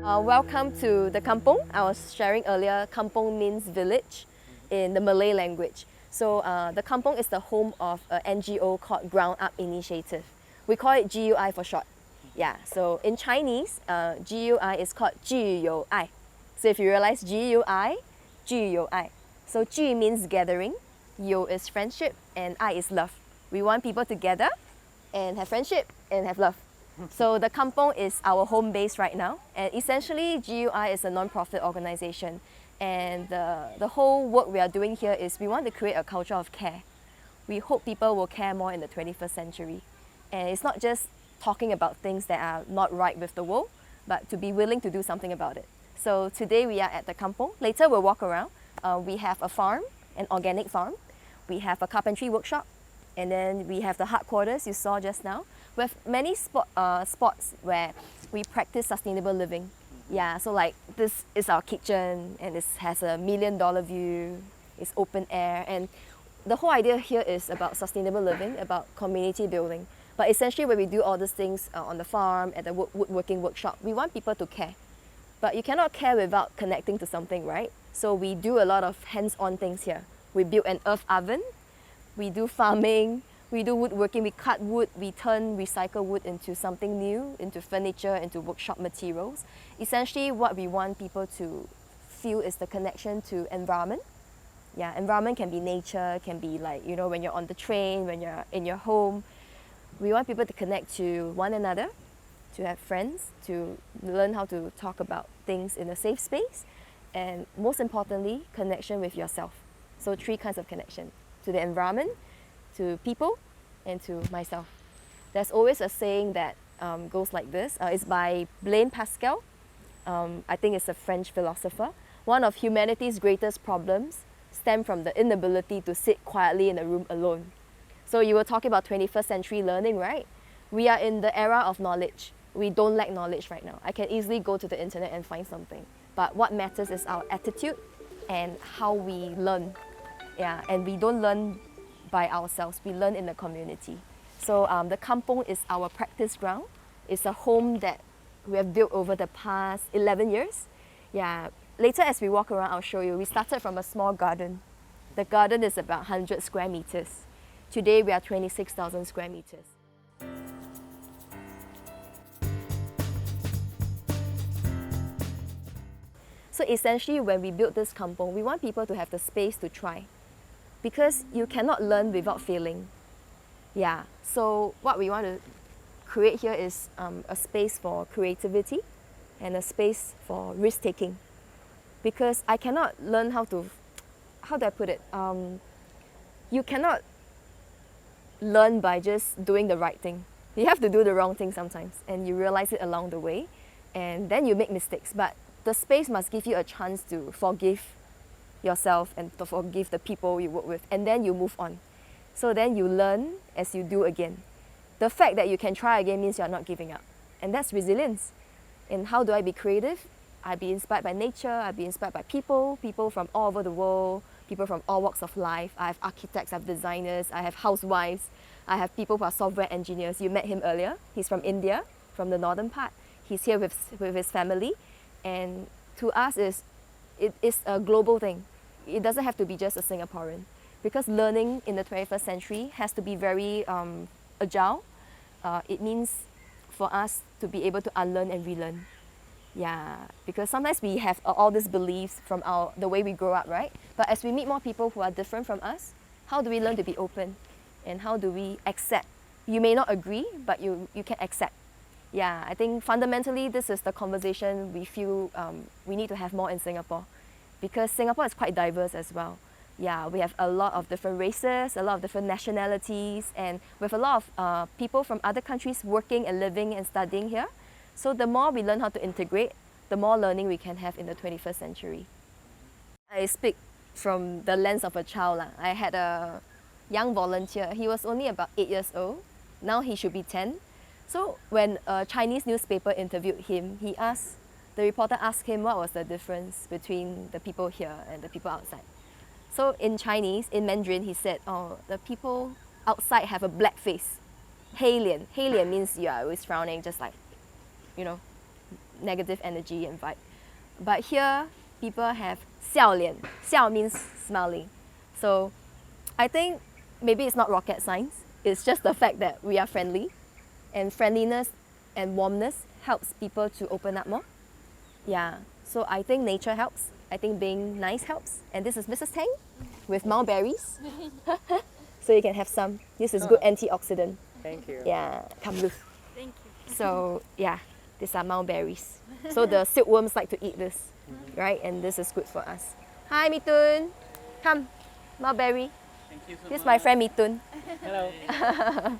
Welcome to the kampong. I was sharing earlier, kampong means village in the Malay language. So the kampong is the home of an NGO called Ground Up Initiative. We call it GUI for short. Yeah, so in Chinese, GUI is called 聚有爱. So if you realize GUI, 聚有爱. So 聚 means gathering, 有 is friendship, and 爱 is love. We want people to gather and have friendship and have love. So the kampong is our home base right now, and essentially GUI is a non-profit organization, and the whole work we are doing here is we want to create a culture of care. We hope people will care more in the 21st century, and it's not just talking about things that are not right with the world, but to be willing to do something about it. So today we are at the kampong. Later we'll walk around. We have a farm, an organic farm. We have a carpentry workshop, and then we have the hut quarters you saw just now. We have many spots where we practice sustainable living. Yeah, so like this is our kitchen, and this has a $1 million view. It's open air, and the whole idea here is about sustainable living, about community building. But essentially when we do all these things on the farm, at the woodworking workshop, we want people to care. But you cannot care without connecting to something, right? So we do a lot of hands-on things here. We build an earth oven, we do farming, we do woodworking, we cut wood, we turn recycled wood into something new, into furniture, into workshop materials. Essentially what we want people to feel is the connection to environment. Yeah, environment can be nature, can be like, you know, when you're on the train, when you're in your home. We want people to connect to one another, to have friends, to learn how to talk about things in a safe space, and most importantly, connection with yourself. So 3 kinds of connection: to the environment, to people, and to myself. There's always a saying that goes like this. It's by Blaise Pascal. I think it's a French philosopher. One of humanity's greatest problems stem from the inability to sit quietly in a room alone. So you were talking about 21st century learning, right? We are in the era of knowledge. We don't lack knowledge right now. I can easily go to the internet and find something. But what matters is our attitude and how we learn. Yeah, and we don't learn by ourselves, we learn in the community. So the kampong is our practice ground. It's a home that we have built over the past 11 years. Yeah, later as we walk around, I'll show you. We started from a small garden. The garden is about 100 square meters. Today we are 26,000 square meters. So essentially when we built this kampong, we want people to have the space to try, because you cannot learn without failing. Yeah, so what we want to create here is a space for creativity and a space for risk-taking. Because I cannot learn how do I put it? You cannot learn by just doing the right thing. You have to do the wrong thing sometimes, and you realize it along the way, and then you make mistakes. But the space must give you a chance to forgive yourself and to forgive the people you work with, and then you move on. So then you learn as you do again. The fact that you can try again means you're not giving up, and that's resilience. And how do I be creative? I be inspired by nature, I be inspired by people from all over the world, people from all walks of life. I have architects, I have designers, I have housewives, I have people who are software engineers. You met him earlier. He's from India, from the northern part. He's here with his family, and to us it is a global thing. It doesn't have to be just a Singaporean, because learning in the 21st century has to be very agile. It means for us to be able to unlearn and relearn. Yeah, because sometimes we have all these beliefs from the way we grow up, right? But as we meet more people who are different from us, how do we learn to be open? And how do we accept? You may not agree, but you can accept. Yeah, I think fundamentally this is the conversation we feel we need to have more in Singapore, because Singapore is quite diverse as well. Yeah, we have a lot of different races, a lot of different nationalities, and with a lot of people from other countries working and living and studying here. So the more we learn how to integrate, the more learning we can have in the 21st century. I speak from the lens of a child. I had a young volunteer. He was only about 8 years old. Now he should be 10. So when a Chinese newspaper interviewed him, the reporter asked him what was the difference between the people here and the people outside. So in Chinese, in Mandarin, he said, oh, the people outside have a black face. 黑脸. 黑脸 means you are always frowning, just like, you know, negative energy and vibe. But here, people have 笑脸. 笑 means smiling. So I think maybe it's not rocket science. It's just the fact that we are friendly, and friendliness and warmness helps people to open up more. Yeah, so I think nature helps. I think being nice helps. And this is Mrs. Tang with mulberries. So you can have some. This is good antioxidant. Thank you. Yeah, come look. Thank you. So yeah, these are mulberries. So the silkworms like to eat this, right? And this is good for us. Hi, Mitun. Come, mulberry. Thank you so This is much. my friend Mitun. Hello.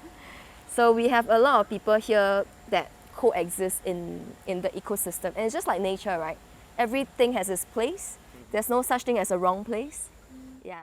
So we have a lot of people here that coexist in the ecosystem. And it's just like nature, right? Everything has its place. There's no such thing as a wrong place. Yeah.